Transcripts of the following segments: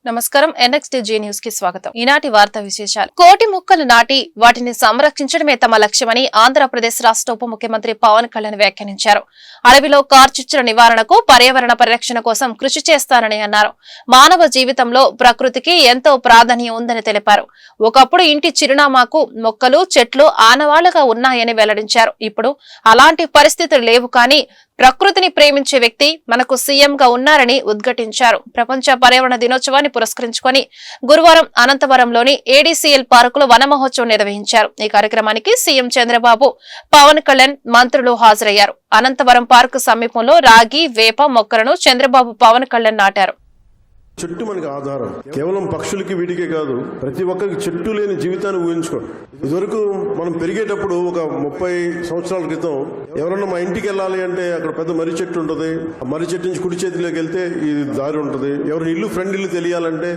నమస్కారం NXTG news కి స్వాగతం. ఈనాటి వార్తా విశేషాలు. కోటి మొక్కలు నాటి వాటిని సంరక్షించడమే తమ లక్ష్యమని ఆంధ్రప్రదేశ్ రాష్ట్ర ఉప ముఖ్యమంత్రి పవన్ కళ్యాణ్ వ్యాఖ్యానించారు. అడవిలో కార్చిచ్చుల నివారణకు, పర్యావరణ పరిరక్షణ కోసం కృషి చేస్తానని అన్నారు. మానవ జీవితంలో ప్రకృతికి ఎంతో ప్రాధాన్యం ఉందని తెలిపారు. ఒకప్పుడు ఇంటి చిరునామాకు మొక్కలు, చెట్లు ఆనవాళ్లుగా ఉన్నాయని వెల్లడించారు. ఇప్పుడు అలాంటి పరిస్థితులు లేవు, కానీ ప్రకృతిని ప్రేమించే వ్యక్తి మనకు సీఎంగా ఉన్నారని ఉద్ఘాటించారు. ప్రపంచ పర్యావరణ దినోత్సవాన్ని పురస్కరించుకొని గురువారం అనంతవరంలోని ADCL పార్కులో వన మహోత్సవం నిర్వహించారు. ఈ కార్యక్రమానికి సీఎం చంద్రబాబు, పవన్ కళ్యాణ్, మంత్రులు హాజరయ్యారు. అనంతవరం పార్కు సమీపంలో రాగి, వేప మొక్కలను చంద్రబాబు, పవన్ కళ్యాణ్ నాటారు. చెట్టు మనకి ఆధారం. కేవలం పక్షులకి వీటికే కాదు, ప్రతి ఒక్కరికి చెట్టు లేని జీవితాన్ని ఊహించుకోండి. ఇదివరకు మనం పెరిగేటప్పుడు ఒక 30 సంవత్సరాల క్రితం ఎవరన్నా మా ఇంటికి వెళ్ళాలి అంటే అక్కడ పెద్ద మర్రి చెట్టు ఉంటుంది. ఆ మర్రి చెట్టు నుంచి కుడి చేతిలోకి వెళ్తే ఈ దారి ఉంటుంది. ఎవరి ఇల్లు ఫ్రెండ్ ఇల్లు తెలియాలంటే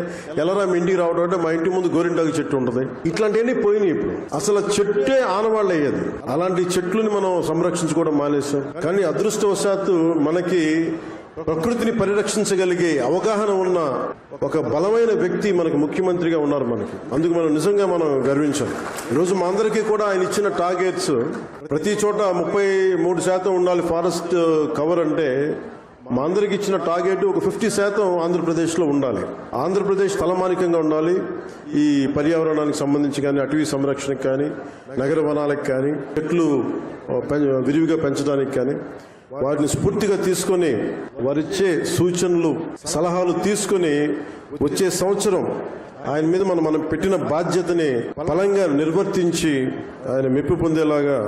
ఎలారా మీ ఇంటికి రావడం అంటే మా ఇంటి ముందు గోరింటాకు చెట్టు ఉంటుంది. ఇట్లాంటివన్నీ పోయినాయి. ఇప్పుడు అసలు చెట్టే ఆనవాళ్ళు అయ్యేది. అలాంటి చెట్లని మనం సంరక్షించుకోవడం మానేస్తాం. కానీ అదృష్టవశాత్తు మనకి ప్రకృతిని పరిరక్షించగలిగే అవగాహన ఉన్న ఒక బలమైన వ్యక్తి మనకు ముఖ్యమంత్రిగా ఉన్నారు. అందుకు మనం నిజంగా గర్వించాం. ఈరోజు మా అందరికీ కూడా ఆయన ఇచ్చిన టార్గెట్స్ ప్రతి చోట 33% ఉండాలి ఫారెస్ట్ కవర్ అంటే, మా అందరికి ఇచ్చిన టార్గెట్ ఒక 50% ఆంధ్రప్రదేశ్లో ఉండాలి. ఆంధ్రప్రదేశ్ తలమానికంగా ఉండాలి. ఈ పర్యావరణానికి సంబంధించి కానీ, అటవీ సంరక్షణకు కానీ, నగర వనాలకు కానీ, చెట్లు విరివిగా పెంచడానికి కానీ వాటిని స్ఫూర్తిగా తీసుకొని వారిచ్చే సూచనలు, సలహాలు తీసుకొని వచ్చే సంవత్సరం ఆయన మీద మనం పెట్టిన బాధ్యతని బలంగా నిర్వర్తించి ఆయన మెప్పు పొందేలాగా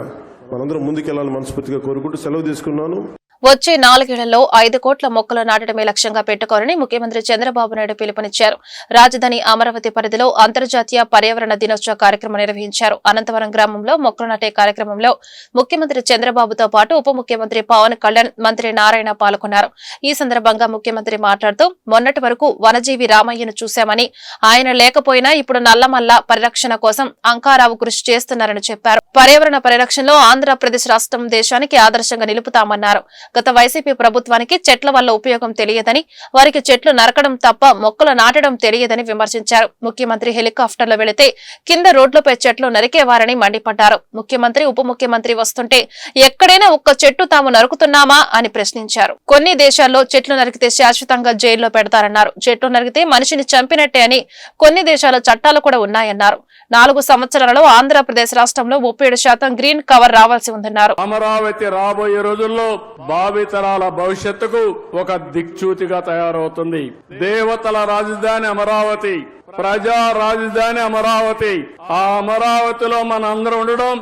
మనందరం ముందుకెళ్లాలని మనస్ఫూర్తిగా కోరుకుంటూ సెలవు తీసుకున్నాను. వచ్చే 4 ఏళ్లలో 5 కోట్ల మొక్కలు నాటడమే లక్ష్యంగా పెట్టుకోవాలని ముఖ్యమంత్రి చంద్రబాబు నాయుడు పిలుపునిచ్చారు. రాజధాని అమరావతి పరిధిలో అంతర్జాతీయ పర్యావరణ దినోత్సవ కార్యక్రమం నిర్వహించారు. అనంతవరం గ్రామంలో మొక్కలు నాటే కార్యక్రమంలో ముఖ్యమంత్రి చంద్రబాబుతో పాటు ఉప ముఖ్యమంత్రి పవన్ కళ్యాణ్, మంత్రి నారాయణ పాల్గొన్నారు. ఈ సందర్భంగా ముఖ్యమంత్రి మాట్లాడుతూ, మొన్నటి వరకు వనజీవి రామయ్యను చూశామని, ఆయన లేకపోయినా ఇప్పుడు నల్లమల్ల పరిరక్షణ కోసం అంకారావు కృషి చేస్తున్నారని చెప్పారు. పర్యావరణ పరిరక్షణలో ఆంధ్రప్రదేశ్ రాష్ట్రం దేశానికి ఆదర్శంగా నిలుపుతామన్నారు. గత వైసీపీ ప్రభుత్వానికి చెట్ల వల్ల ఉపయోగం తెలియదని, వారికి చెట్లు నరకడం తప్ప మొక్కలు నాటడం తెలియదని విమర్శించారు. ముఖ్యమంత్రి హెలికాప్టర్లో వెళితే కింద రోడ్లపై చెట్లు నరికేవారని మండిపడ్డారు. ముఖ్యమంత్రి, ఉప ముఖ్యమంత్రి వస్తుంటే ఎక్కడైనా ఒక్క చెట్టు తాము నరుకుతున్నామా అని ప్రశ్నించారు. కొన్ని దేశాల్లో చెట్లు నరికితే శాశ్వతంగా జైల్లో పెడతారన్నారు. చెట్లు నరికితే మనిషిని చంపినట్టే అని కొన్ని దేశాల చట్టాలు కూడా ఉన్నాయన్నారు. 4 సంవత్సరాలలో ఆంధ్రప్రదేశ్ రాష్ట్రంలో 37% గ్రీన్ కవర్ రావాల్సి ఉందన్నారు. అమరావతి రాబోయే రోజుల్లో భావితరాల భవిష్యత్తుకు ఒక దిక్చూతిగా తయారవుతుంది. దేవతల రాజధాని అమరావతి, ప్రజా రాజధాని అమరావతి. ఆ అమరావతిలో మనందరం ఉండడం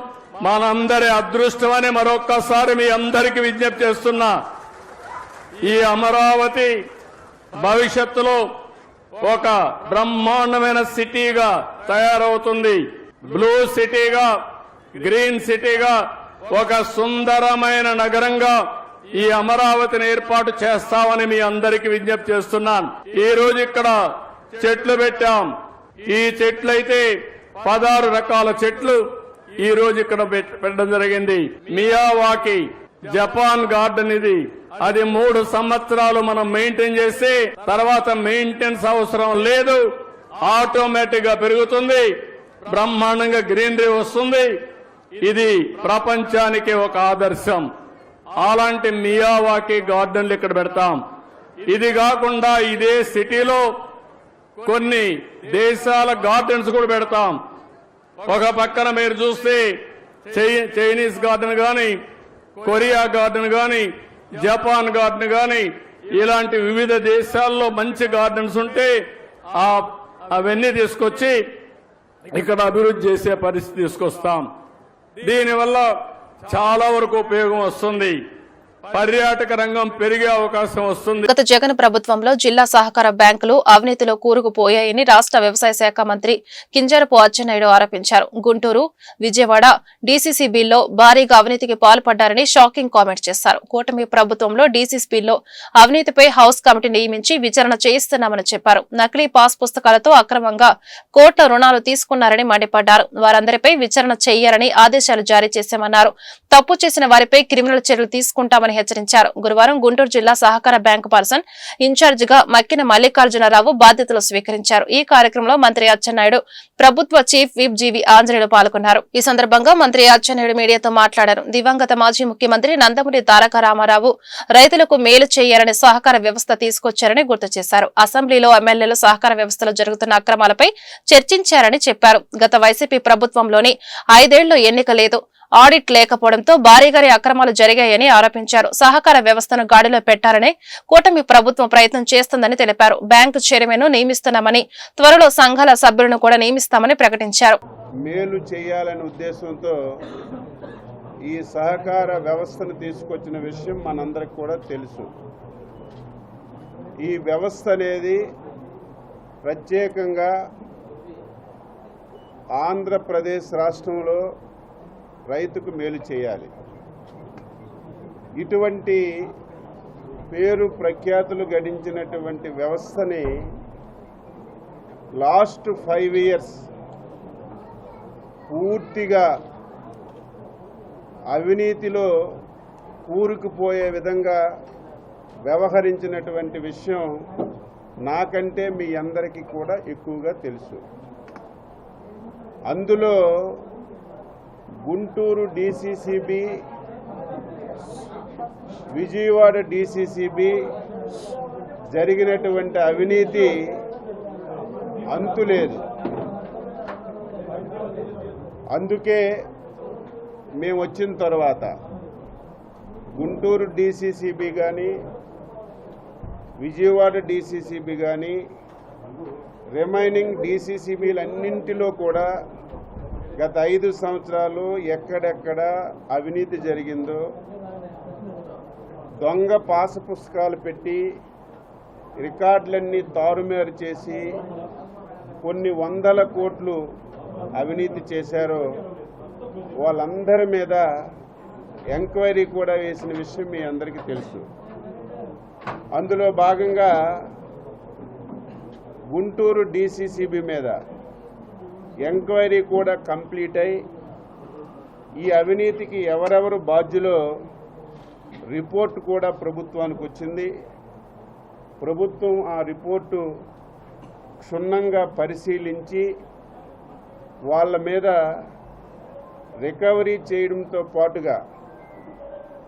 మనందరి అదృష్టమని మరొక్కసారి మీ అందరికీ విజ్ఞప్తి చేస్తున్నా. ఈ అమరావతి భవిష్యత్తులో ఒక బ్రహ్మాండమైన సిటీగా తయారవుతుంది. బ్లూ సిటీగా, గ్రీన్ సిటీగా, ఒక సుందరమైన నగరంగా ఈ అమరావతిని ఏర్పాటు చేస్తామని మీ అందరికీ విజ్ఞప్తి చేస్తున్నాను. ఈ రోజు ఇక్కడ చెట్లు పెట్టాం. ఈ చెట్లయితే 16 రకాల చెట్లు ఈ రోజు ఇక్కడ పెట్టడం జరిగింది. మియావాకి జపాన్ గార్డెన్ ఇది. అది 3 సంవత్సరాలు మనం మెయింటైన్ చేస్తే తర్వాత మెయింటెనెన్స్ అవసరం లేదు, ఆటోమేటిక్ గా పెరుగుతుంది, బ్రహ్మాండంగా గ్రీనరీ వస్తుంది. ఇది ప్రపంచానికి ఒక ఆదర్శం. అలాంటి మియావాకి గార్డెన్లు ఇక్కడ పెడతాం. ఇది కాకుండా ఇదే సిటీలో కొన్ని దేశాల గార్డెన్స్ కూడా పెడతాం. ఒక పక్కన మీరు చూస్తే చైనీస్ గార్డెన్ గాని, కొరియా గార్డెన్ గాని, జపాన్ గార్డెన్ గాని, ఇలాంటి వివిధ దేశాల్లో మంచి గార్డెన్స్ ఉంటే అవన్నీ తీసుకొచ్చి ఇక్కడ అభివృద్ధి చేసే పరిస్థితి తీసుకొస్తాం. దీనివల్ల చాలా వరకు ఉపయోగం వస్తుంది. పర్యాటక రంగం పెరిగే అవకాశం వస్తుంది. గత జగన్ ప్రభుత్వంలో జిల్లా సహకార బ్యాంకులు అవినీతిలో కూరుకుపోయాయని రాష్ట్ర వ్యవసాయ శాఖ మంత్రి కింజరపు అచ్చెన్నాయుడు ఆరోపించారు. గుంటూరు, విజయవాడ డీసీసీబీల్లో భారీగా అవినీతికి పాల్పడ్డారని షాకింగ్ కామెంట్ చేశారు. కూటమి ప్రభుత్వంలో డీసీసీబీల్లో అవినీతిపై హౌస్ కమిటీ నియమించి విచారణ చేయిస్తున్నామని చెప్పారు. నకిలీ పాస్ పుస్తకాలతో అక్రమంగా కోట్ల రుణాలు తీసుకున్నారని మండిపడ్డారు. వారందరిపై విచారణ చేయాలని ఆదేశాలు జారీ చేశామన్నారు. తప్పు చేసిన వారిపై క్రిమినల్ చర్యలు తీసుకుంటామని హెచ్చరించారు. గురువారం గుంటూరు జిల్లా సహకార బ్యాంకు పర్సన్ ఇన్ఛార్జ్ గా మక్కిన మల్లికార్జునరావు బాధ్యతలు స్వీకరించారు. ఈ కార్యక్రమంలో మంత్రి అచ్చెన్నాయుడు, ప్రభుత్వ చీఫ్ విప్ జీవి ఆంజనేయులు పాల్గొన్నారు. ఈ సందర్భంగా మంత్రి అచ్చెన్నాయుడు మీడియాతో మాట్లాడారు. దివంగత మాజీ ముఖ్యమంత్రి నందమూరి తారక రామారావు రైతులకు మేలు చేయాలని సహకార వ్యవస్థ తీసుకొచ్చారని గుర్తు చేశారు. అసెంబ్లీలో ఎమ్మెల్యేలు సహకార వ్యవస్థలో జరుగుతున్న అక్రమాలపై చర్చించారని చెప్పారు. గత వైసీపీ ప్రభుత్వంలోని 5 ఏళ్లు ఎన్నిక లేదు, ఆడిట్ లేకపోవడంతో భారీగానే అక్రమాలు జరిగాయని ఆరోపించారు. సహకార వ్యవస్థను గాడిలో పెట్టారని కూటమి ప్రభుత్వం ప్రయత్నం చేస్తుందని తెలిపారు. బ్యాంకు చైర్మన్ ను నియమిస్తున్నామని, త్వరలో సంఘాల సభ్యులను కూడా నియమిస్తామని ప్రకటించారు. మేలు చేయాలనే ఉద్దేశంతో ఈ సహకార వ్యవస్థను తీసుకొచ్చిన విషయం మనందరికి కూడా తెలుసు. ఈ వ్యవస్థ అనేది ప్రత్యేకంగా ఆంధ్రప్రదేశ్ రాష్ట్రంలో రైతుకు మేలు చేయాలి. ఇటువంటి పేరు ప్రఖ్యాతులు గడించినటువంటి వ్యవస్థని లాస్ట్ 5 years పూర్తిగా అవినీతిలో కూరుకుపోయే విధంగా వ్యవహరించినటువంటి విషయం నాకంటే మీ అందరికీ కూడా ఎక్కువగా తెలుసు. అందులో గుంటూరు డీసీసీబీ, విజయవాడ డీసీసీబీ జరిగినటువంటి అవినీతి అంతులేదు. అందుకే మేము వచ్చిన తర్వాత గుంటూరు డీసీసీబీ కానీ, విజయవాడ డీసీసీబీ కానీ, రిమైనింగ్ డీసీసీబీలన్నింటిలో కూడా గత 5 సంవత్సరాలు ఎక్కడెక్కడ అవినీతి జరిగిందో, దొంగ పాస పుస్తకాలు పెట్టి రికార్డులన్నీ తారుమారు చేసి కొన్ని 100 కోట్లు అవినీతి చేశారో వాళ్ళందరి మీద ఎంక్వైరీ కూడా వేసిన విషయం మీ అందరికీ తెలుసు. అందులో భాగంగా గుంటూరు డీసీసీబీ మీద ఎంక్వైరీ కూడా కంప్లీట్ అయి ఈ అవినీతికి ఎవరెవరు బాధ్యులో రిపోర్ట్ కూడా ప్రభుత్వానికి వచ్చింది. ప్రభుత్వం ఆ రిపోర్టు క్షుణ్ణంగా పరిశీలించి వాళ్ళ మీద రికవరీ చేయడంతో పాటుగా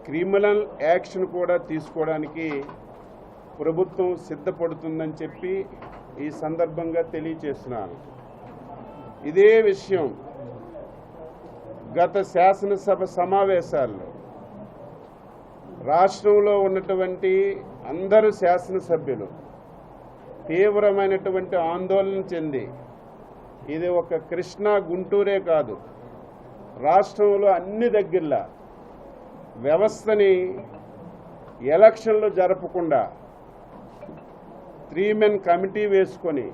క్రిమినల్ యాక్షన్ కూడా తీసుకోవడానికి ప్రభుత్వం సిద్ధపడుతుందని చెప్పి ఈ సందర్భంగా తెలియజేస్తున్నాను. ఇదే విషయం గత శాసనసభ సమావేశాల్లో రాష్ట్రంలో ఉన్నటువంటి అందరు శాసనసభ్యులు తీవ్రమైనటువంటి ఆందోళన చెంది, ఇది ఒక కృష్ణా గుంటూరే కాదు, రాష్ట్రంలో అన్ని దగ్గరలా వ్యవస్థని ఎలక్షన్లు జరపకుండా 3 men కమిటీ వేసుకొని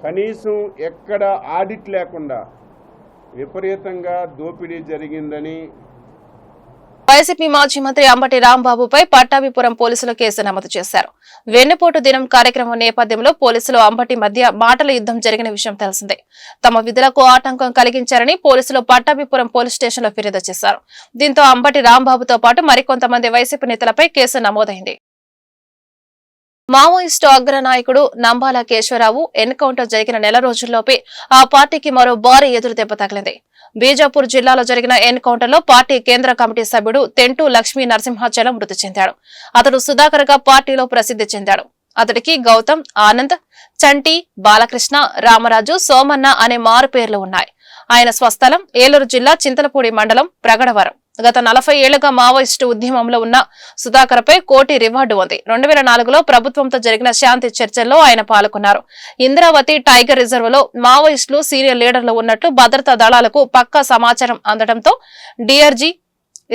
కనీసం ఎక్కడ ఆడిట్ లేకుండా విపరీతంగా దోపిడీ జరిగిందని వైసీపీ మాజీ మంత్రి అంబటి రాంబాబుపై పట్టాభిపురం పోలీసులు కేసు నమోదు చేశారు. వెన్నుపోటు దినం కార్యక్రమం నేపథ్యంలో పోలీసులు అంబటి మధ్య మాటల యుద్ధం జరిగిన విషయం తెలిసిందే. తమ విధులకు ఆటంకం కలిగించారని పోలీసులు పట్టాభిపురం పోలీస్ స్టేషన్లో ఫిర్యాదు చేశారు. దీంతో అంబటి రాంబాబుతో పాటు మరికొంతమంది వైసీపీ నేతలపై కేసు నమోదైంది. మావోయిస్టు అగ్రనాయకుడు నంబాల కేశవరావు ఎన్కౌంటర్ జరిగిన నెల రోజుల్లోపే ఆ పార్టీకి మరో భారీ ఎదురు దెబ్బ తగిలింది. బీజాపూర్ జిల్లాలో జరిగిన ఎన్కౌంటర్ లో పార్టీ కేంద్ర కమిటీ సభ్యుడు తెంటూ లక్ష్మీ నరసింహాచలం మృతి చెందాడు. అతడు సుధాకర్ గా పార్టీలో ప్రసిద్ధి చెందాడు. అతడికి గౌతమ్, ఆనంద్, చంటి, బాలకృష్ణ, రామరాజు, సోమన్న అనే మారు పేర్లు ఉన్నాయి. ఆయన స్వస్థలం ఏలూరు జిల్లా చింతలపూడి మండలం ప్రగడవరం. గత 40 ఏళ్లుగా మావోయిస్టు ఉద్యమంలో ఉన్న సుధాకర్ పై కోటి రివార్డు ఉంది. 2004లో ప్రభుత్వంతో జరిగిన శాంతి చర్చల్లో ఆయన పాల్గొన్నారు. ఇంద్రావతి టైగర్ రిజర్వ్ లో మావోయిస్టులు సీనియర్ లీడర్లు ఉన్నట్టు భద్రతా దళాలకు పక్కా సమాచారం అందడంతో డీఆర్జీ,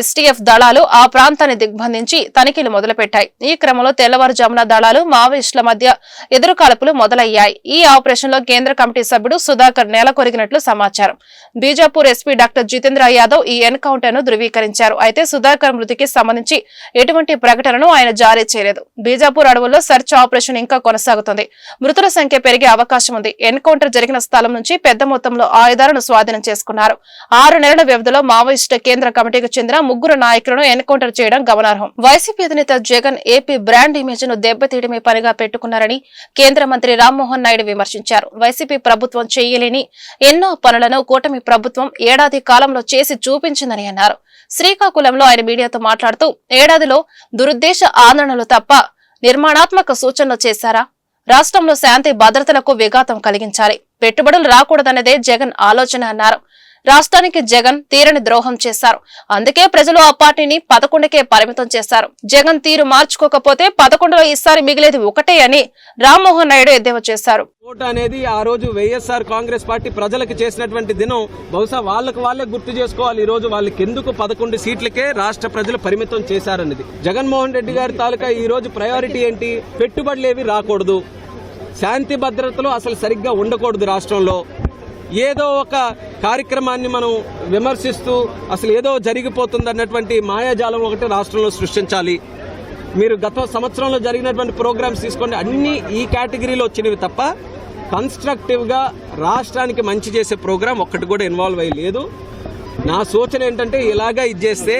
ఎస్టీఎఫ్ దళాలు ఆ ప్రాంతాన్ని దిగ్బంధించి తనిఖీలు మొదలుపెట్టాయి. ఈ క్రమంలో తెల్లవారుజామున దళాలు మావోయిస్టుల మధ్య ఎదురుకాల్పులు మొదలయ్యాయి. ఈ ఆపరేషన్ లో కేంద్ర కమిటీ సభ్యుడు సుధాకర్ నెలకొరిగినట్లు సమాచారం. బీజాపూర్ ఎస్పీ డాక్టర్ జితేంద్ర యాదవ్ ఈ ఎన్కౌంటర్ ను ధృవీకరించారు. అయితే సుధాకర్ మృతికి సంబంధించి ఎటువంటి ప్రకటనను ఆయన జారీ చేయలేదు. బీజాపూర్ అడవుల్లో సెర్చ్ ఆపరేషన్ ఇంకా కొనసాగుతుంది. మృతుల సంఖ్య పెరిగే అవకాశం ఉంది. ఎన్కౌంటర్ జరిగిన స్థలం నుంచి పెద్ద మొత్తంలో ఆయుధాలను స్వాధీనం చేసుకున్నారు. 6 నెలల వ్యవధిలో మావోయిస్టు కేంద్ర కమిటీకి చెందిన ముగ్గురు నాయకులను ఎన్కౌంటర్ చేయడం గమనార్హం. వైసీపీ అధినేత జగన్ ఏపీ బ్రాండ్ ఇమేజ్ ను దెబ్బతీయడమే పనిగా పెట్టుకున్నారని కేంద్ర మంత్రి రామ్మోహన్ నాయుడు విమర్శించారు. వైసీపీ ప్రభుత్వం చేయలేని ఎన్నో పనులను కూటమి ప్రభుత్వం ఏడాది కాలంలో చేసి చూపించిందని అన్నారు. శ్రీకాకుళంలో ఆయన మీడియాతో మాట్లాడుతూ ఏడాదిలో దురుద్దేశ ఆందోళనలు తప్ప నిర్మాణాత్మక సూచనలు చేశారా? రాష్ట్రంలో శాంతి భద్రతలకు విఘాతం కలిగించాలి, పెట్టుబడులు రాకూడదన్నదే జగన్ ఆలోచన అన్నారు. రాష్ట్రానికి జగన్ తీరని ద్రోహం చేశారు. అందుకే ప్రజలు ఆ పార్టీని 11కే పరిమితం చేశారు. జగన్ తీరు మార్చుకోకపోతే 11లో ఈసారి మిగిలేది ఒకటే అని రామ్మోహన్ నాయుడు ఎద్దేవా చేశారు. ఓటు అనేది ఆ రోజు వైఎస్ఆర్ కాంగ్రెస్ పార్టీ ప్రజలకు చేసినటువంటి దినం. బహుశా వాళ్ళే గుర్తు చేసుకోవాలి. ఈ రోజు వాళ్ళకి ఎందుకు 11 సీట్లకే రాష్ట్ర ప్రజలు పరిమితం చేశారన్నది. జగన్మోహన్ రెడ్డి గారి తాలూకా ఈ రోజు ప్రయారిటీ ఏంటి? పెట్టుబడులేవి రాకూడదు, శాంతి భద్రతలు అసలు సరిగ్గా ఉండకూడదు, రాష్ట్రంలో ఏదో ఒక కార్యక్రమాన్ని మనం విమర్శిస్తూ అసలు ఏదో జరిగిపోతుంది అన్నటువంటి మాయాజాలం ఒకటి రాష్ట్రంలో సృష్టించాలి. మీరు గత సంవత్సరంలో జరిగినటువంటి ప్రోగ్రామ్స్ తీసుకోండి, అన్ని ఈ కేటగిరీలో వచ్చినవి తప్ప కన్స్ట్రక్టివ్గా రాష్ట్రానికి మంచి చేసే ప్రోగ్రాం ఒక్కటి కూడా ఇన్వాల్వ్ అయ్యి లేదు. నా సూచన ఏంటంటే ఇలాగా ఇది చేస్తే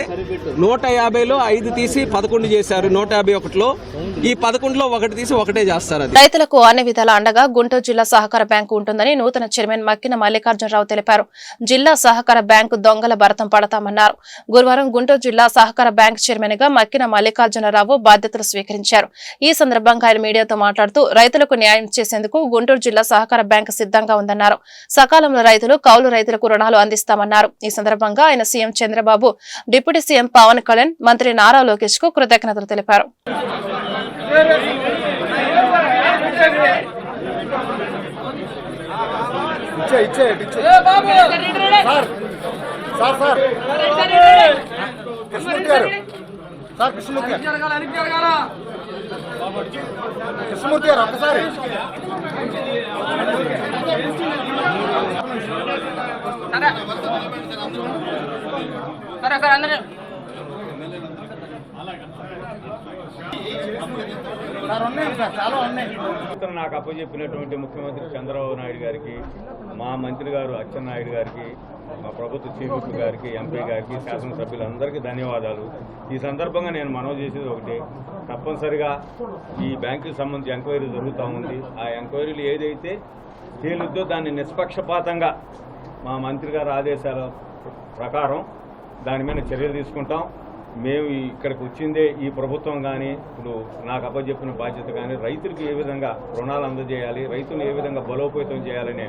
150లో 5 తీసి 11 చేశారు, 151లో ఈ 11లో 1 తీసి 1 చేస్తారు. రైతులకు అన్ని విధాల అండగా గుంటూరు జిల్లా సహకార బ్యాంకు ఉంటుందని నూతన చైర్మన్ మక్కిన మల్లికార్జునరావు తెలిపారు. జిల్లా సహకార బ్యాంకు దొంగల భరతం పడతామన్నారు. గురువారం గుంటూరు జిల్లా సహకార బ్యాంకు చైర్మన్ గా మక్కిన మల్లికార్జునరావు బాధ్యతలు స్వీకరించారు. ఈ సందర్భంగా ఆయన మీడియాతో మాట్లాడుతూ రైతులకు న్యాయం చేసేందుకు గుంటూరు జిల్లా సహకార బ్యాంకు సిద్ధంగా ఉందన్నారు. సకాలంలో రైతులు, కౌలు రైతులకు రుణాలు అందిస్తామన్నారు. ఈ సందర్భంగా ఆయన CM Chandrababu, deputy CM Pawan Kalyan, మంత్రి నారా లోకేష్ కు కృతజ్ఞతలు తెలిపారు. కృష్ణమూర్తి గారు ఒక్కసారి నాకు అప్పచెప్పినటువంటి ముఖ్యమంత్రి చంద్రబాబు నాయుడు గారికి, మా మంత్రి గారు అచ్చెన్నాయుడు గారికి, మా ప్రభుత్వ చీఫ్ విప్ గారికి, ఎంపీ గారికి, శాసనసభ్యులందరికీ ధన్యవాదాలు. ఈ సందర్భంగా నేను మనవి చేసేది ఒకటే, తప్పనిసరిగా ఈ బ్యాంకుకి సంబంధించి ఎంక్వైరీ జరుగుతూ ఉంది. ఆ ఎంక్వైరీలు ఏదైతే తేలుద్దో దాన్ని నిష్పక్షపాతంగా మా మంత్రి గారి ఆదేశాల ప్రకారం దాని మీద చర్యలు తీసుకుంటాం. మేము ఇక్కడికి వచ్చిందే ఈ ప్రభుత్వం కానీ, ఇప్పుడు నాకు అప్పచెప్పిన బాధ్యత కానీ, రైతులకు ఏ విధంగా రుణాలు అందజేయాలి, రైతులు ఏ విధంగా బలోపేతం చేయాలనే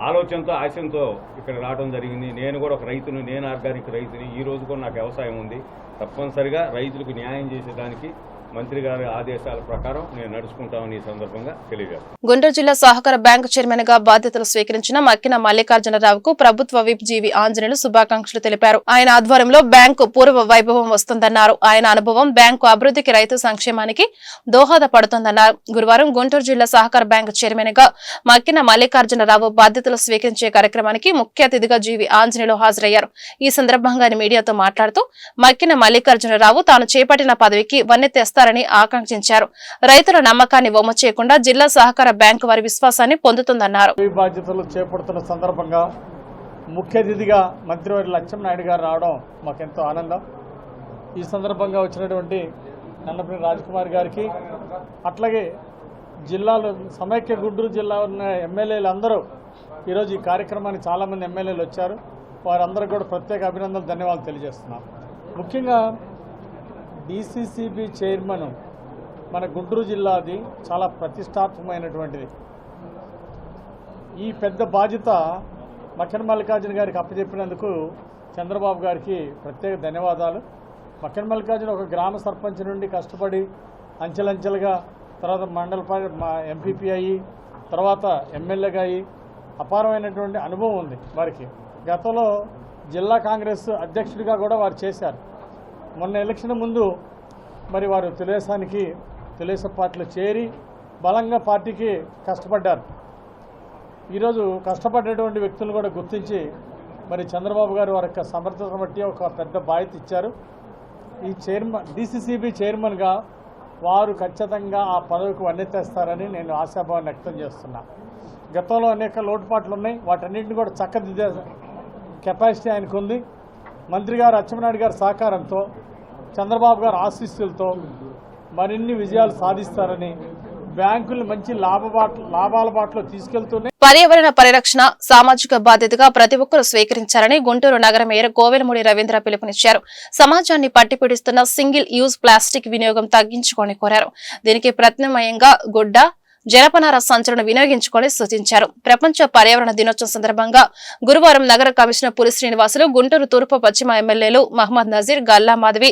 ఆలోచనతో, ఆశయంతో ఇక్కడ రావడం జరిగింది. నేను కూడా ఒక రైతుని, నేను ఆర్గానిక్ రైతుని. ఈ రోజు కూడా నాకు వ్యవసాయం ఉంది. తప్పనిసరిగా రైతులకు న్యాయం చేసేదానికి మంత్రి గారి ఆదేశాల ప్రకారం నేను నడుచుకుంటామని ఈ సందర్భంగా తెలియజేస్తాను. గుంటూరు జిల్లా సహకార బ్యాంకు చైర్మన్ గా బాధ్యతలు స్వీకరించిన మక్కిన మల్లికార్జునరావుకు ప్రభుత్వ విప్ జీవి ఆంజనేయులు శుభాకాంక్షలు తెలిపారు. ఆయన ఆధ్వర్యంలో బ్యాంకు పూర్వ వైభవం వస్తుందన్నారు. ఆయన అనుభవం బ్యాంకు అభివృద్ధికి, రైతు సంక్షేమానికి దోహదపడుతుందన్నారు. గురువారం గుంటూరు జిల్లా సహకార బ్యాంకు చైర్మన్ గా మక్కిన మల్లికార్జునరావు బాధ్యతలు స్వీకరించే కార్యక్రమానికి ముఖ్య అతిథిగా జీవి ఆంజనేయులు హాజరయ్యారు. ఈ సందర్భంగా ఆయన మీడియాతో మాట్లాడుతూ మక్కిన మల్లికార్జునరావు తాను చేపట్టిన పదవికి వన్నె తెస్తారని ఆకాంక్షించారు. రైతుల నమ్మకాన్ని వమ్ము చేయకుండా జిల్లా సహకార బ్యాంకు వారి విశ్వాసాన్ని పొందుతుందన్నారు. బాధ్యతలు చేపడుతున్న సందర్భంగా ముఖ్య అతిథిగా మంత్రివర్యులు అచ్చెన్నాయుడు గారు రావడం మాకెంతో ఆనందం. ఈ సందర్భంగా వచ్చినటువంటి నన్నపల్లి రాజ్కుమార్ గారికి, అట్లాగే జిల్లాలో సమైక్య గుంటూరు జిల్లా ఉన్న ఎమ్మెల్యేలు అందరూ ఈరోజు ఈ కార్యక్రమానికి చాలామంది ఎమ్మెల్యేలు వచ్చారు. వారందరికీ కూడా ప్రత్యేక అభినందనలు, ధన్యవాదాలు తెలియజేస్తున్నాం. ముఖ్యంగా డీసీసీబీ చైర్మన్ మన గుంటూరు జిల్లాది చాలా ప్రతిష్టాత్మకమైనటువంటిది. ఈ పెద్ద బాధ్యత మక్కిన మల్లికార్జున గారికి అప్పచెప్పినందుకు చంద్రబాబు గారికి ప్రత్యేక ధన్యవాదాలు. మక్కిన మల్లికార్జున ఒక గ్రామ సర్పంచ్ నుండి కష్టపడి అంచెలంచెలుగా తర్వాత మండల ఎంపీపీ అయ్యి తర్వాత ఎమ్మెల్యేగా అయ్యి అపారమైనటువంటి అనుభవం ఉంది వారికి. గతంలో జిల్లా కాంగ్రెస్ అధ్యక్షుడిగా కూడా వారు చేశారు. మొన్న ఎలక్షన్ ముందు మరి వారు తెలుగుదేశం పార్టీలో చేరి బలంగా పార్టీకి కష్టపడ్డారు. ఈరోజు కష్టపడినటువంటి వ్యక్తులను కూడా గుర్తించి మరి చంద్రబాబు గారు వారి యొక్క సమర్థత బట్టి ఒక పెద్ద బాధ్యత ఇచ్చారు. ఈ డీసీసీబీ చైర్మన్గా వారు ఖచ్చితంగా ఆ పదవికి వన్నెత్తేస్తారని నేను ఆశాభావం వ్యక్తం చేస్తున్నా. గతంలో అనేక లోటుపాట్లు ఉన్నాయి, వాటన్నింటిని కూడా చక్కదిద్దే కెపాసిటీ ఆయనకు ఉంది. మంత్రి గారు అచ్చెన్నాయుడు గారి సహకారంతో చంద్రబాబు గారి ఆశీస్సులతో మరిన్ని విజయాలు సాధిస్తారని బ్యాంకులు మంచి లాభాల బాటలో తీసుకెళ్తూనే పర్యావరణ పరిరక్షణ సామాజిక బాధ్యతగా ప్రతి ఒక్కరూ స్వీకరించాలని గుంటూరు నగర మేయర్ కోవెలమూడి రవీంద్ర పిలుపునిచ్చారు. సమాజాన్ని పట్టిపిడిస్తున్న సింగిల్ యూజ్ ప్లాస్టిక్ వినియోగం తగ్గించుకొని కోరారు. దీనికి ప్రత్యామ్నాయంగా గుడ్డ జనపనార సంచులను వినియోగించుకొని సూచించారు. ప్రపంచ పర్యావరణ దినోత్సవం సందర్భంగా గురువారం నగర కమిషనర్ పులి శ్రీనివాసులు, గుంటూరు తూర్పు పశ్చిమ ఎమ్మెల్యేలు మహమ్మద్ నజీర్, గల్లా మాధవి,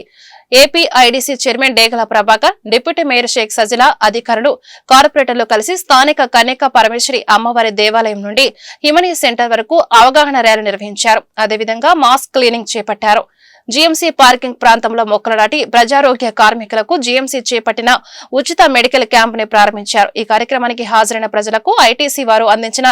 ఏపీఐడీసీ చైర్మన్ డేగల ప్రభాకర్, డిప్యూటీ మేయర్ షేక్ సజిలా, అధికారులు, కార్పొరేటర్లు కలిసి స్థానిక కన్యక పరమేశ్వరి అమ్మవారి దేవాలయం నుండి హిమనీ సెంటర్ వరకు అవగాహన ర్యాలీ నిర్వహించారు. అదేవిధంగా మాస్ క్లీనింగ్ చేపట్టారు. జీఎంసీ పార్కింగ్ ప్రాంతంలో మొక్కలు నాటి ప్రజారోగ్య కార్మికులకు జీఎంసీ చేపట్టిన ఉచిత మెడికల్ క్యాంప్ ని ప్రారంభించారు. ఈ కార్యక్రమానికి హాజరైన ప్రజలకు ఐటీసీ వారు అందించిన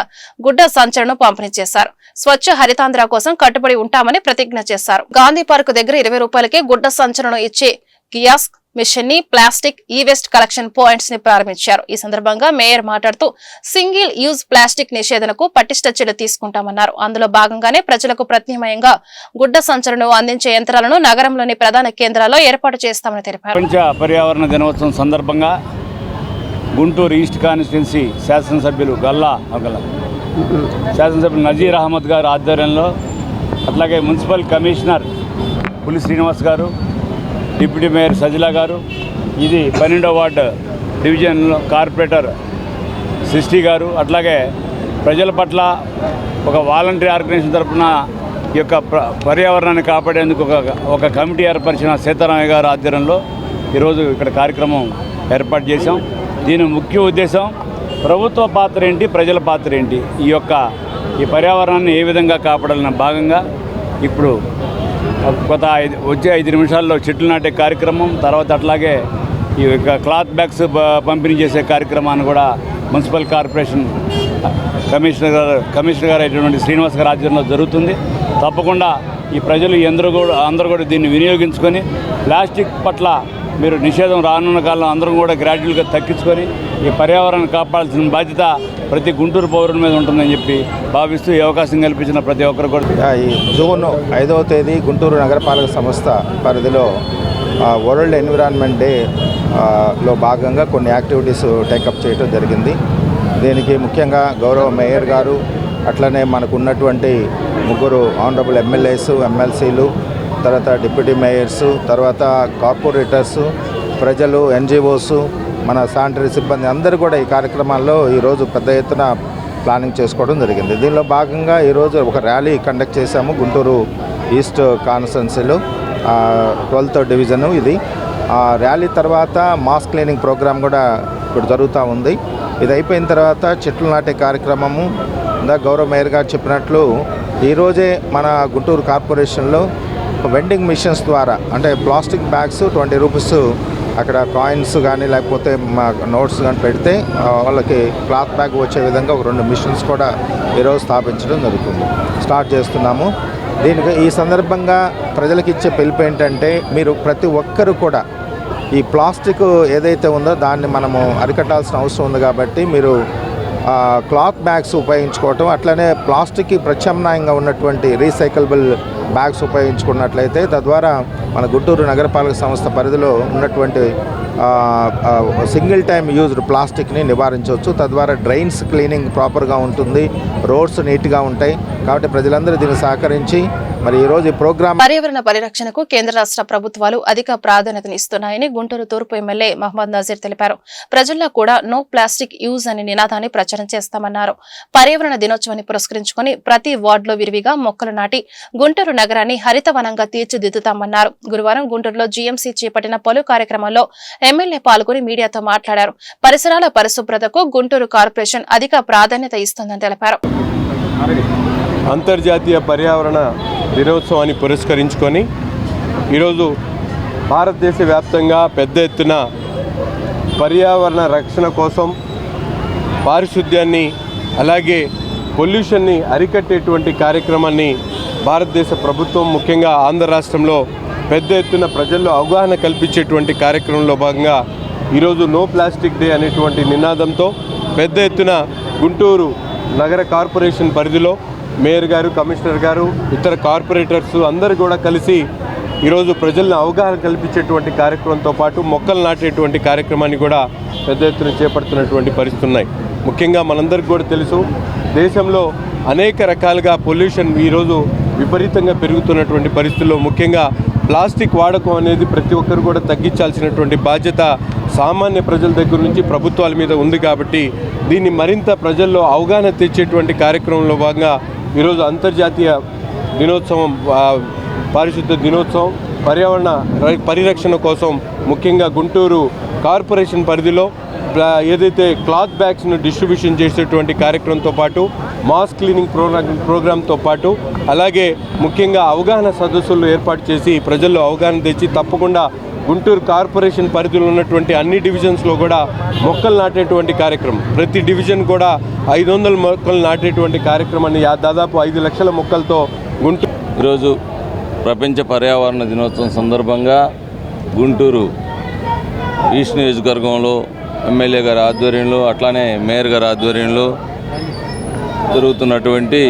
గుడ్డ సంచులను పంపిణీ చేశారు. స్వచ్ఛ హరితాంధ్ర కోసం కట్టుబడి ఉంటామని ప్రతిజ్ఞ చేశారు. గాంధీ పార్క్ దగ్గర 20 రూపాయలకే గుడ్డ సంచులను ఇచ్చే కియాస్క్ మిషన్ ని ప్లాస్టిక్ ఈ వేస్ట్ కలెక్షన్ పాయింట్స్ ని ప్రారంభించారు. ఈ సందర్భంగా మేయర్ మాట్లాడుతూ సింగిల్ యూజ్ ప్లాస్టిక్ నిషేధనకు పటిష్ట చర్యలు తీసుకుంటామన్నారు. అందులో భాగంగానే ప్రజలకు ప్రత్యామ్నాయంగా గుడ్డ సంచులను అందించే యంత్రాలను నగరంలోని ప్రధాన కేంద్రాల్లో ఏర్పాటు చేస్తామని తెలిపారు. ప్రపంచ పర్యావరణ దినోత్సవం సందర్భంగా గుంటూరు ఈస్ట్ కాన్స్టిట్యున్సీ శాసనసభ్యులు శాసనసభ్యులు నజీర్ అహ్మద్ గారు ఆధ్వర్యంలో, అట్లాగే మున్సిపల్ కమిషనర్ పులి శ్రీనివాస్ గారు, డిప్యూటీ మేయర్ సజిలా గారు, ఇది 12వ వార్డు డివిజన్లో కార్పొరేటర్ సిస్టీ గారు, అట్లాగే ప్రజల పట్ల ఒక వాలంటరీ ఆర్గనైజేషన్ తరఫున ఈ యొక్క పర్యావరణాన్ని కాపాడేందుకు ఒక కమిటీ ఏర్పరిచిన సీతారామయ్య గారు ఆధ్వర్యంలో ఈరోజు ఇక్కడ కార్యక్రమం ఏర్పాటు చేశాం. దీని ముఖ్య ఉద్దేశం ప్రభుత్వ పాత్ర ఏంటి, ప్రజల పాత్ర ఏంటి, ఈ పర్యావరణాన్ని ఏ విధంగా కాపాడాలన్న భాగంగా ఇప్పుడు వచ్చే 5 నిమిషాల్లో చెట్లు నాటే కార్యక్రమం, తర్వాత అట్లాగే ఈ క్లాత్ బ్యాగ్స్ పంపిణీ చేసే కార్యక్రమాన్ని కూడా మున్సిపల్ కార్పొరేషన్ కమిషనర్ గారు అయినటువంటి శ్రీనివాస్ గారి ఆధ్వర్యంలో జరుగుతుంది. తప్పకుండా ఈ ప్రజలు అందరూ కూడా దీన్ని వినియోగించుకొని ప్లాస్టిక్ పట్ల మీరు నిషేధం రానున్న కాలంలో అందరం కూడా గ్రాడ్యువల్గా తగ్గించుకొని ఈ పర్యావరణాన్ని కాపాడాల్సిన బాధ్యత ప్రతి గుంటూరు పౌరుని మీద ఉంటుందని చెప్పి భావిస్తూ ఈ అవకాశం కల్పించిన ప్రతి ఒక్కరు కూడా. ఈ జూన్ 5వ తేదీ గుంటూరు నగరపాలక సంస్థ పరిధిలో వరల్డ్ ఎన్విరాన్మెంట్ డే లో భాగంగా కొన్ని యాక్టివిటీస్ టేకప్ చేయడం జరిగింది. దీనికి ముఖ్యంగా గౌరవ మేయర్ గారు, అట్లనే మనకు ఉన్నటువంటి 3 ఆనరబుల్ ఎమ్మెల్యేస్, ఎమ్మెల్సీలు, తర్వాత డిప్యూటీ మేయర్స్, తర్వాత కార్పొరేటర్స్, ప్రజలు, ఎన్జిఓస్, మన శానిటరీ సిబ్బంది అందరూ కూడా ఈ కార్యక్రమాల్లో ఈరోజు పెద్ద ఎత్తున ప్లానింగ్ చేసుకోవడం జరిగింది. దీనిలో భాగంగా ఈరోజు ఒక ర్యాలీ కండక్ట్ చేశాము గుంటూరు ఈస్ట్ కాన్స్టిట్యున్సీలో 12వ డివిజను ఇది. ర్యాలీ తర్వాత మాస్ క్లీనింగ్ ప్రోగ్రామ్ కూడా ఇప్పుడు జరుగుతూ ఉంది. ఇది అయిపోయిన తర్వాత చెట్లు నాటే కార్యక్రమము గౌరవ మేయర్ గారు చెప్పినట్లు ఈరోజే మన గుంటూరు కార్పొరేషన్లో వెండింగ్ మిషన్స్ ద్వారా, అంటే ప్లాస్టిక్ బ్యాగ్స్ 20 రూపీస్ అక్కడ కాయిన్స్ కానీ లేకపోతే నోట్స్ కానీ పెడితే వాళ్ళకి క్లాత్ బ్యాగ్ వచ్చే విధంగా ఒక 2 మిషన్స్ కూడా ఈరోజు స్టార్ట్ చేస్తున్నాము. దీనికి ఈ సందర్భంగా ప్రజలకు ఇచ్చే పిలుపు ఏంటంటే, మీరు ప్రతి ఒక్కరు కూడా ఈ ప్లాస్టిక్ ఏదైతే ఉందో దాన్ని మనము అరికట్టాల్సిన అవసరం ఉంది. కాబట్టి మీరు క్లాత్ బ్యాగ్స్ ఉపయోగించుకోవటం, అట్లనే ప్లాస్టిక్కి ప్రత్యామ్నాయంగా ఉన్నటువంటి రీసైకలబుల్ బ్యాగ్స్ ఉపయోగించుకున్నట్లయితే తద్వారా మన గుంటూరు నగరపాలక సంస్థ పరిధిలో ఉన్నటువంటి సింగిల్ టైమ్ యూజ్డ్ ప్లాస్టిక్ని నివారించవచ్చు. తద్వారా డ్రైన్స్ క్లీనింగ్ ప్రాపర్గా ఉంటుంది, రోడ్స్ నీట్గా ఉంటాయి. కాబట్టి ప్రజలందరూ దీన్ని సహకరించి మరి ఈ రోజు ఈ ప్రోగ్రామ్ పర్యావరణ పరిరక్షణకు కేంద్ర రాష్ట్ర ప్రభుత్వాలు అధిక ప్రాధాన్యతనిస్తున్నాయని గుంటూరు తూర్పు ఎమ్మెల్యే మహమ్మద్ నజీర్ తెలిపారు. ప్రజల్లో కూడా నో ప్లాస్టిక్ యూజ్ అనే నినాదాన్ని ప్రచారం చేస్తామన్నారు. పర్యావరణ దినోత్సవాన్ని పురస్కరించుకుని ప్రతి వార్డులో విరివిగా మొక్కలు నాటి గుంటూరు నగరాన్ని హరితవనంగా తీర్చిదిద్దుతామన్నారు. గురువారం గుంటూరులో జీఎంసీ చేపట్టిన పలు కార్యక్రమాల్లో ఎమ్మెల్యే పాల్గొని మీడియాతో మాట్లాడారు. పరిసరాల పరిశుభ్రతకు గుంటూరు కార్పొరేషన్ అధిక ప్రాధాన్యత ఇస్తుందని తెలిపారు. అంతర్జాతీయ పర్యావరణ దినోత్సవాన్ని పురస్కరించుకొని ఈరోజు భారతదేశ వ్యాప్తంగా పెద్ద ఎత్తున పర్యావరణ రక్షణ కోసం పారిశుద్ధ్యాన్ని అలాగే పొల్యూషన్ని అరికట్టేటువంటి కార్యక్రమాన్ని భారతదేశ ప్రభుత్వం ముఖ్యంగా ఆంధ్ర రాష్ట్రంలో పెద్ద ఎత్తున ప్రజల్లో అవగాహన కల్పించేటువంటి కార్యక్రమంలో భాగంగా ఈరోజు నో ప్లాస్టిక్ డే అనేటువంటి నినాదంతో పెద్ద ఎత్తున గుంటూరు నగర కార్పొరేషన్ పరిధిలో మేయర్ గారు, కమిషనర్ గారు, ఇతర కార్పొరేటర్స్ అందరూ కూడా కలిసి ఈరోజు ప్రజలను అవగాహన కల్పించేటువంటి కార్యక్రమంతో పాటు మొక్కలు నాటేటువంటి కార్యక్రమాన్ని కూడా పెద్ద ఎత్తున చేపడుతున్నటువంటి పరిస్థితులు ఉన్నాయి. ముఖ్యంగా మనందరికీ కూడా తెలుసు, దేశంలో అనేక రకాలుగా పొల్యూషన్ ఈరోజు విపరీతంగా పెరుగుతున్నటువంటి పరిస్థితుల్లో ముఖ్యంగా ప్లాస్టిక్ వాడకం అనేది ప్రతి ఒక్కరు కూడా తగ్గించాల్సినటువంటి బాధ్యత సామాన్య ప్రజల దగ్గర నుంచి ప్రభుత్వాల మీద ఉంది. కాబట్టి దీన్ని మరింత ప్రజల్లో అవగాహన తెచ్చేటువంటి కార్యక్రమంలో భాగంగా ఈరోజు అంతర్జాతీయ దినోత్సవం, పారిశుద్ధ దినోత్సవం, పర్యావరణ పరిరక్షణ కోసం ముఖ్యంగా గుంటూరు కార్పొరేషన్ పరిధిలో ఏదైతే క్లాత్ బ్యాగ్స్ను డిస్ట్రిబ్యూషన్ చేసేటువంటి కార్యక్రమంతో పాటు మాస్ క్లీనింగ్ ప్రోగ్రాంతో పాటు అలాగే ముఖ్యంగా అవగాహన సదస్సులు ఏర్పాటు చేసి ప్రజల్లో అవగాహన తెచ్చి తప్పకుండా గుంటూరు కార్పొరేషన్ పరిధిలో ఉన్నటువంటి అన్ని డివిజన్స్లో కూడా మొక్కలు నాటేటువంటి కార్యక్రమం, ప్రతి డివిజన్ కూడా 500 మొక్కలు నాటేటువంటి కార్యక్రమాన్ని దాదాపు 5 లక్షల మొక్కలతో గుంటూరు. ఈరోజు ప్రపంచ పర్యావరణ దినోత్సవం సందర్భంగా గుంటూరు ఈస్ట్ నియోజకవర్గంలో ఎమ్మెల్యే గారి ఆధ్వర్యంలో అట్లానే మేయర్ గారి ఆధ్వర్యంలో జరుగుతున్నటువంటి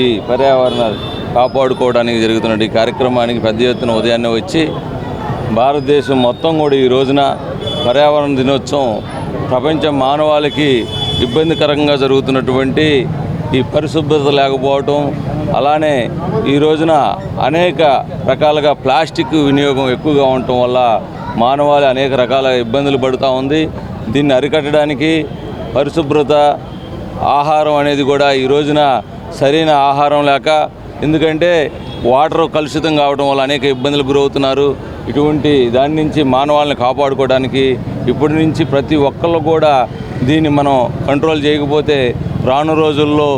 ఈ పర్యావరణ కాపాడుకోవడానికి జరుగుతున్న ఈ కార్యక్రమానికి పెద్ద ఎత్తున ఉదయాన్నే వచ్చి భారతదేశం మొత్తం కూడా ఈ రోజున పర్యావరణ దినోత్సవం ప్రపంచ మానవాళికి ఇబ్బందికరంగా జరుగుతున్నటువంటి ఈ పరిశుభ్రత లేకపోవటం, అలానే ఈ రోజున అనేక రకాలుగా ప్లాస్టిక్ వినియోగం ఎక్కువగా ఉండటం వల్ల మానవాళి అనేక రకాల ఇబ్బందులు పడుతూ ఉంది. దీన్ని అరికట్టడానికి పరిశుభ్రత, ఆహారం అనేది కూడా ఈ రోజున సరైన ఆహారం లేక, ఎందుకంటే వాటర్ కలుషితం కావడం వల్ల అనేక ఇబ్బందులు గురవుతున్నారు. ఇటువంటి దాని నుంచి మానవాళిని కాపాడుకోవడానికి ఇప్పటి నుంచి ప్రతి ఒక్కళ్ళు కూడా దీన్ని మనం కంట్రోల్ చేయకపోతే రాను రోజుల్లో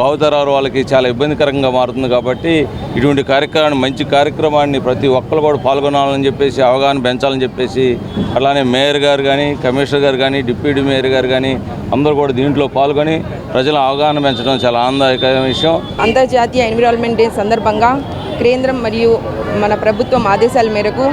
భావితరాల వాళ్ళకి చాలా ఇబ్బందికరంగా మారుతుంది. కాబట్టి ఇటువంటి కార్యక్రమాన్ని, మంచి కార్యక్రమాన్ని ప్రతి ఒక్కరు కూడా పాల్గొనాలని చెప్పేసి, అవగాహన పెంచాలని చెప్పేసి, అలానే మేయర్ గారు కానీ, కమిషనర్ గారు కానీ, డిప్యూటీ మేయర్ గారు కానీ అందరూ కూడా దీంట్లో పాల్గొని ప్రజల అవగాహన పెంచడం చాలా ఆనందదాయకమైన విషయం. అంతర్జాతీయ ఎన్విరాన్మెంట్ డే సందర్భంగా కేంద్రం మరియు మన ప్రభుత్వం ఆదేశాల మేరకు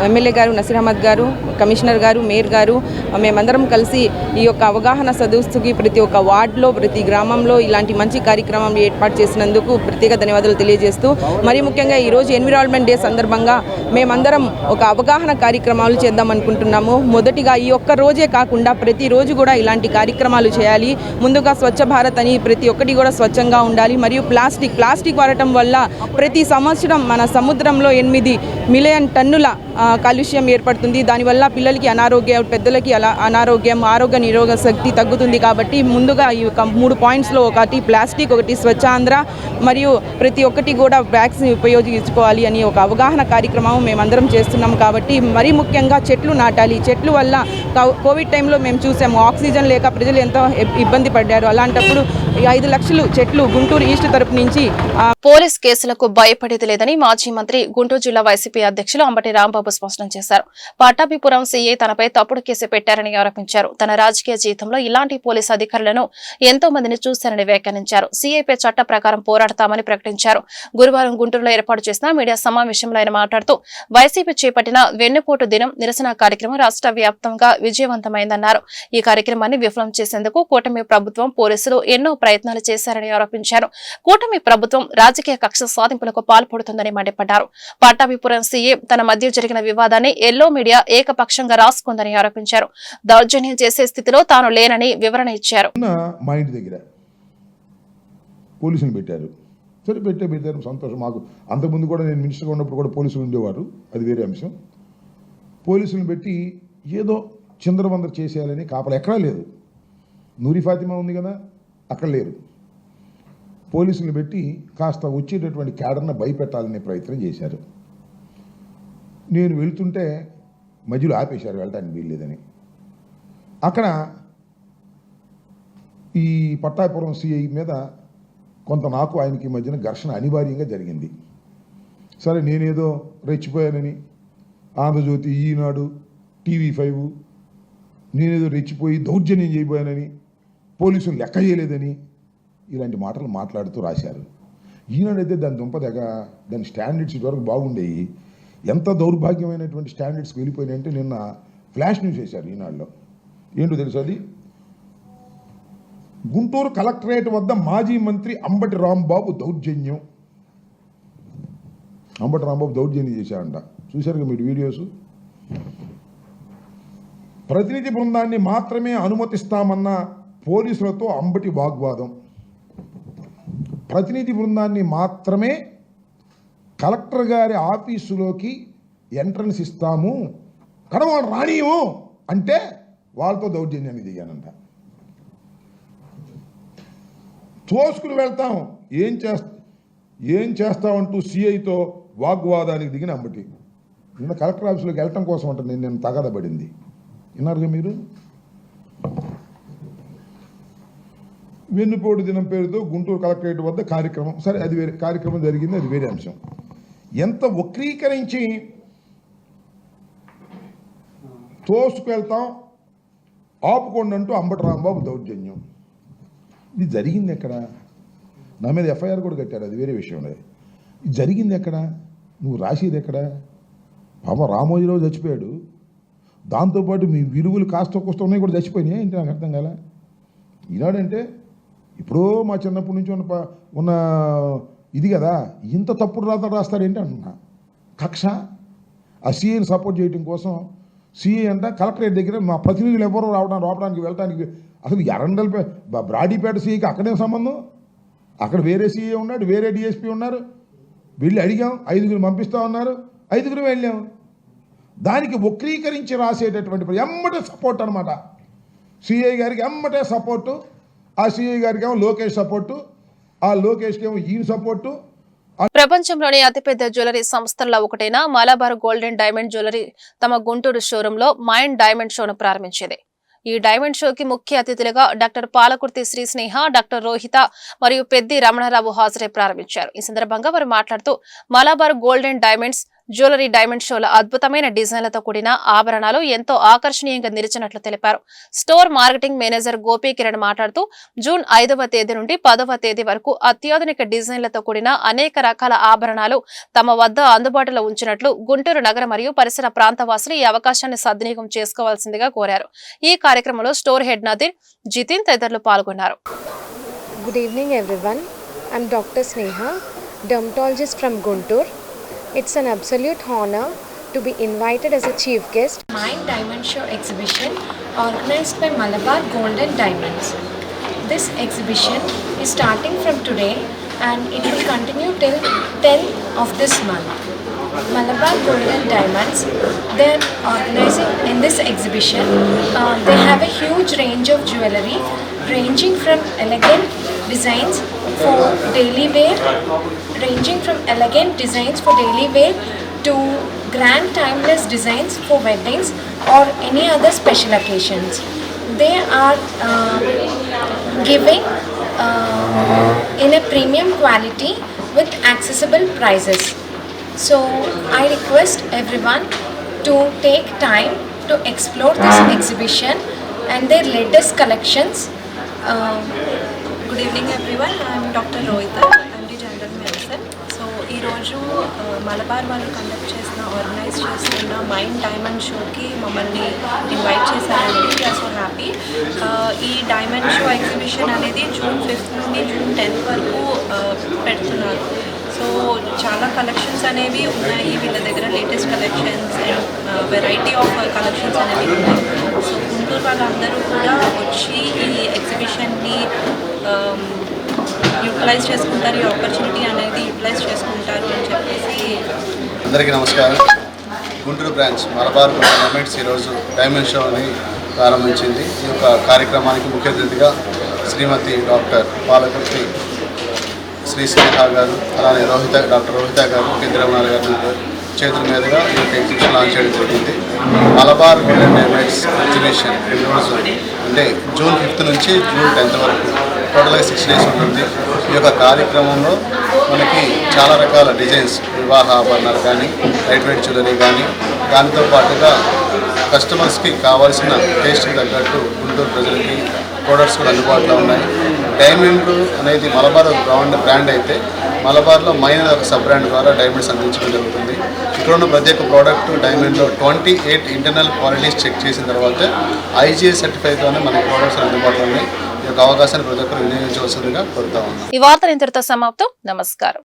ఎమ్మెల్యే గారు, నసీర్ అహ్మద్ గారు, కమిషనర్ గారు, మేయర్ గారు మేమందరం కలిసి ఈ యొక్క అవగాహన సదస్సుకి ప్రతి ఒక్క వార్డులో, ప్రతి గ్రామంలో ఇలాంటి మంచి కార్యక్రమం ఏర్పాటు చేసినందుకు ప్రత్యేక ధన్యవాదాలు తెలియజేస్తూ, మరి ముఖ్యంగా ఈరోజు ఎన్విరాన్మెంట్ డే సందర్భంగా మేమందరం ఒక అవగాహన కార్యక్రమాలు చేద్దాం అనుకుంటున్నాము. మొదటిగా ఈ ఒక్క రోజే కాకుండా ప్రతిరోజు కూడా ఇలాంటి కార్యక్రమాలు చేయాలి. ముందుగా స్వచ్ఛ భారత్ అని ప్రతి ఒక్కటి కూడా స్వచ్ఛంగా ఉండాలి. మరియు ప్లాస్టిక్ వాడటం వల్ల ప్రతి సంవత్సరం మన సముద్రంలో 8 మిలియన్ టన్నుల కాలుష్యం ఏర్పడుతుంది. దానివల్ల పిల్లలకి అనారోగ్యం, పెద్దలకి అనారోగ్యం, ఆరోగ్య నిరోధక శక్తి తగ్గుతుంది. కాబట్టి ముందుగా ఈ 3 పాయింట్స్లో ఒకటి ప్లాస్టిక్, ఒకటి స్వచ్ఛాంధ్ర, మరియు ప్రతి ఒక్కటి కూడా వ్యాక్సిన్ ఉపయోగించుకోవాలి అని ఒక అవగాహన కార్యక్రమం మేమందరం చేస్తున్నాం. కాబట్టి మరీ ముఖ్యంగా చెట్లు నాటాలి. చెట్లు వల్ల కోవిడ్ టైంలో మేము చూసాము, ఆక్సిజన్ లేక ప్రజలు ఎంతో ఇబ్బంది పడ్డారు. అలాంటప్పుడు 5 లక్షలు చెట్లు గుంటూరు ఈస్ట్ తరపు నుంచి. పోలీస్ కేసులకు భయపడేది లేదని మాజీ మంత్రి గుంటూరు జిల్లా వైసీపీ అధ్యక్షులు అంబటి రాంబాబు స్పష్టం చేశారు. పట్టాభిపురం సీఐ తనపై తప్పుడు కేసు పెట్టారని ఆరోపించారు. తన రాజకీయ జీవితంలో ఇలాంటి పోలీసు అధికారులను ఎంతో మందిని చూశారని వ్యాఖ్యానించారు. సీఐపై చట్ట ప్రకారం పోరాడతామని ప్రకటించారు. గురువారం గుంటూరులో ఏర్పాటు చేసిన మీడియా సమావేశంలో ఆయన మాట్లాడుతూ వైసీపీ చేపట్టిన వెన్నుపోటు దినం నిరసన కార్యక్రమం రాష్ట్ర వ్యాప్తంగా విజయవంతమైందన్నారు. ఈ కార్యక్రమాన్ని విఫలం చేసేందుకు కూటమి ప్రభుత్వం, పోలీసులు ఎన్నో ప్రయత్నాలు చేశారని ఆరోపించారు. కూటమి ప్రభుత్వం రాజకీయ కక్ష సాధింపులకు పాల్పడుతుందని మండిపడ్డారు. పట్టాభిపురం సీఏ తన మధ్య జరిగిన వివాదాన్ని ఎల్లో మీడియా ఏకపక్షంగా రాసుకుందని ఆరోపించారు. దౌర్జన్యం చేసే స్థితిలో తాను లేనని వివరణ ఇచ్చారు. మా ఇంటి దగ్గర పోలీసులు పెట్టారు. సరే పెట్టారు, సంతోషం. మాకు అంతకుముందు కూడా నేను మినిస్టర్గా ఉన్నప్పుడు కూడా పోలీసులు ఉండేవారు, అది వేరే అంశం. పోలీసులను పెట్టి ఏదో చిందరవందర చేసేయాలని కాపలా ఎక్కడా లేదు. నూరి ఫాతిమా ఉంది కదా, అక్కడ లేరు. పోలీసులు పెట్టి కాస్త వచ్చేటటువంటి క్యాడర్ను భయపెట్టాలనే ప్రయత్నం చేశారు. నేను వెళ్తుంటే మధ్యలో ఆపేశారు, వెళ్ళటానికి వీల్లేదని. అక్కడ ఈ పట్టాపురం సిఐ మీద కొంత నాకు ఆయనకి మధ్యన ఘర్షణ అనివార్యంగా జరిగింది. సరే, నేనేదో రెచ్చిపోయానని, ఆంధ్రజ్యోతి, ఈనాడు, TV5 నేనేదో రెచ్చిపోయి దౌర్జన్యం చేయబోయానని, పోలీసులు లెక్క చేయలేదని ఇలాంటి మాటలు మాట్లాడుతూ రాశారు. ఈనాడైతే దాని దుంపదగ, దాని స్టాండర్డ్స్ ఇటువరకు బాగుండేవి. ఎంత దౌర్భాగ్యమైనటువంటి స్టాండర్డ్స్కి వెళ్ళిపోయినాయంటే నిన్న ఫ్లాష్ న్యూస్ చేశారు ఈనాడులో. ఏంటో తెలుసు, అది గుంటూరు కలెక్టరేట్ వద్ద మాజీ మంత్రి అంబటి రాంబాబు దౌర్జన్యం. అంబటి రాంబాబు దౌర్జన్యం చేశాడంట. చూశారుగా మీరు వీడియోస్. ప్రతినిధి బృందాన్ని మాత్రమే అనుమతిస్తామన్న పోలీసులతో అంబటి వాగ్వాదం. ప్రతినిధి బృందాన్ని మాత్రమే కలెక్టర్ గారి ఆఫీసులోకి ఎంట్రన్స్ ఇస్తాము, కడవాళ్ళు రానియము అంటే వాళ్ళతో దౌర్జన్యాన్ని దిగానంట. తోసుకుని వెళ్తాం, ఏం చేస్తామంటూ సిఐతో వాగ్వాదానికి దిగిన అంబటి. నిన్న కలెక్టర్ ఆఫీసులోకి వెళ్ళటం కోసం అంటే నేను తగాదపడింది. విన్నారుగా మీరు. వెన్నుపోటు దినం పేరుతో గుంటూరు కలెక్టరేట్ వద్ద కార్యక్రమం. సరే, అది వేరే కార్యక్రమం జరిగింది, అది వేరే అంశం. ఎంత వక్రీకరించి తోసుకెళ్తాం, ఆపుకోండి అంటూ అంబటి రాంబాబు దౌర్జన్యం. ఇది జరిగింది ఎక్కడ? నా మీద ఎఫ్ఐఆర్ కూడా కట్టారు, అది వేరే విషయం. ఇది జరిగింది ఎక్కడ? నువ్వు రాసేది ఎక్కడ? పాప రామోజీరావు చచ్చిపోయాడు, దాంతోపాటు మీ విలువలు కాస్త కోస్త ఉన్నాయి కూడా చచ్చిపోయినాయి. ఏంటి నాకు అర్థం కాలే. ఈనాడంటే ఇప్పుడు మా చిన్నప్పటి నుంచి ఉన్న ఇది కదా, ఇంత తప్పుడు రాస్తాడేంటి అంటున్నా. కక్ష. ఆ సీఏని సపోర్ట్ చేయడం కోసం సీఏ అంట కలెక్టరేట్ దగ్గర మా ప్రతినిధులు ఎవరో రావడానికి వెళ్ళడానికి. అసలు ఎరండల్ బ్రాడీపేట సీఏకి అక్కడే సంబంధం. అక్కడ వేరే సీఏ ఉన్నాడు, వేరే డిఎస్పీ ఉన్నారు. వెళ్ళి అడిగాం, 5గురు పంపిస్తా ఉన్నారు, 5గురు వెళ్ళాం. దానికి వక్రీకరించి రాసేటటువంటి ఎమ్మటే సపోర్ట్ అనమాట. సిఐ గారికి ఎమ్మటే సపోర్టు, ఆ సిఐ గారికి ఏమో లోకేష్ సపోర్టు, ఆ లోకేష్కి ఏమో ఈయన సపోర్టు. ప్రపంచంలోని అతిపెద్ద జ్యువెలరీ సంస్థల్లో ఒకటైన మలబార్ గోల్డెన్ డైమండ్ జ్యువెలరీ తమ గుంటూరు షోరూంలో మైండ్ డైమండ్ షోను ప్రారంభించింది. ఈ డైమండ్ షోకి ముఖ్య అతిథులుగా డాక్టర్ పాలకుర్తి శ్రీ స్నేహ, డాక్టర్ రోహిత మరియు పెద్ది రమణరావు హాజరై ప్రారంభించారు. ఈ సందర్భంగా వారు మాట్లాడుతూ Malabar golden diamonds jewellery diamond షోలో అద్భుతమైన డిజైన్లతో కూడిన ఆభరణాలు ఎంతో ఆకర్షణీయంగా నిలిచినట్లు తెలిపారు. Store marketing manager Gopi Kiran మాట్లాడుతూ జూన్ 5వ తేదీ నుండి 10వ తేదీ వరకు అత్యాధునిక డిజైన్లతో కూడిన అనేక రకాల ఆభరణాలు తమ వద్ద అందుబాటులో ఉంచినట్లు గుంటూరు నగర మరియు పరిసర ప్రాంత వాసులు ఈ అవకాశాన్ని సద్వినియోగం చేసుకోవాల్సిందిగా కోరారు. ఈ కార్యక్రమంలో స్టోర్ హెడ్ నదీర్, జితిన్ తదితరులు పాల్గొన్నారు. Good evening everyone. I'm Dr. Sneha, dermatologist from Guntur. It's an absolute honor to be invited as a chief guest. Mind Diamond Show exhibition organized by Malabar Gold and Diamonds. This exhibition is starting from today and it will continue till 10th of this month. Malabar Gold and Diamonds, they are organizing in this exhibition. They have a huge range of jewellery ranging from elegant designs for daily wear, to grand timeless designs for weddings or any other special occasions. They are giving in a premium quality with accessible prices. So I request everyone to take time to explore this exhibition and their latest collections. Good evening everyone. I am Dr. Rohita, MD General Medicine. So ఈ రోజు మలబార్ వాళ్ళు conduct చేసిన organise చేస్తున్న mind diamond షోకి మమ్మల్ని invite చేశారండి. We're so happy. ఈ diamond show exhibition అనేది జూన్ 5th నుండి జూన్ 10th వరకు పెడుతున్నారు. సో చాలా కలెక్షన్స్ అనేవి ఉన్నాయి వీళ్ళ దగ్గర, latest collections and variety of collections అనేవి ఉన్నాయి. సో గుంటూరు వాళ్ళందరూ కూడా వచ్చి ఈ ఎగ్జిబిషన్ని యూటిలైజ్ చేసుకుంటారు, ఈ ఆపర్చునిటీ అనేది యూటిలైజ్ చేసుకుంటారు అని చెప్పేసి. అందరికీ నమస్కారం. గుంటూరు బ్రాంచ్ మలబార్ డైమండ్స్ ఈరోజు డైమండ్ షోని ప్రారంభించింది. ఈ యొక్క కార్యక్రమానికి ముఖ్య అతిథిగా శ్రీమతి డాక్టర్ పాలకుర్తి శ్రీ స్నేహ గారు, అలానే డాక్టర్ రోహిత గారు, పెద్ది రమణారావు గారు చేతుల మీదుగా ఈ యొక్క ఎగ్జిబిషన్ లాంచ్ చేయడం జరిగింది. మలబార్ గోల్డెన్ డైమండ్స్ ఎగ్జిబిషన్ ఈరోజు అంటే జూన్ 5th నుంచి జూన్ 10th వరకు టోటల్గా 6 days ఉంటుంది. ఈ యొక్క కార్యక్రమంలో మనకి చాలా రకాల డిజైన్స్, వివాహ ఆభరణాలు కానీ, లైట్ వెయిట్ జ్యువెలరీ కానీ, దానితో పాటుగా కస్టమర్స్కి కావాల్సిన టేస్ట్కి తగ్గట్టు గుంటూరు ప్రజలకి ప్రోడక్ట్స్ కూడా అందుబాటులో ఉన్నాయి. డైమండ్ అనేది మలబార్ బ్రాండ్ అయితే మలబార్లో మైన్ అనే ఒక సబ్ బ్రాండ్ ద్వారా డైమండ్స్ అందించడం జరుగుతుంది. ఇక్కడ ఉన్న ప్రతి ఒక్క ప్రోడక్ట్ డైమండ్లో 28 ఇంటర్నల్ క్వాలిటీస్ చెక్ చేసిన తర్వాత IGI సర్టిఫైతోనే మనకి ప్రోడక్ట్స్ అందుబాటులో ఉన్నాయి. ఈ యొక్క అవకాశాన్ని ప్రతి ఒక్కరు వినియోగించవలసిందిగా కోరుతా ఉన్నాం. ఈ వార్తలు ఇంతటితో సమాప్తం. నమస్కారం.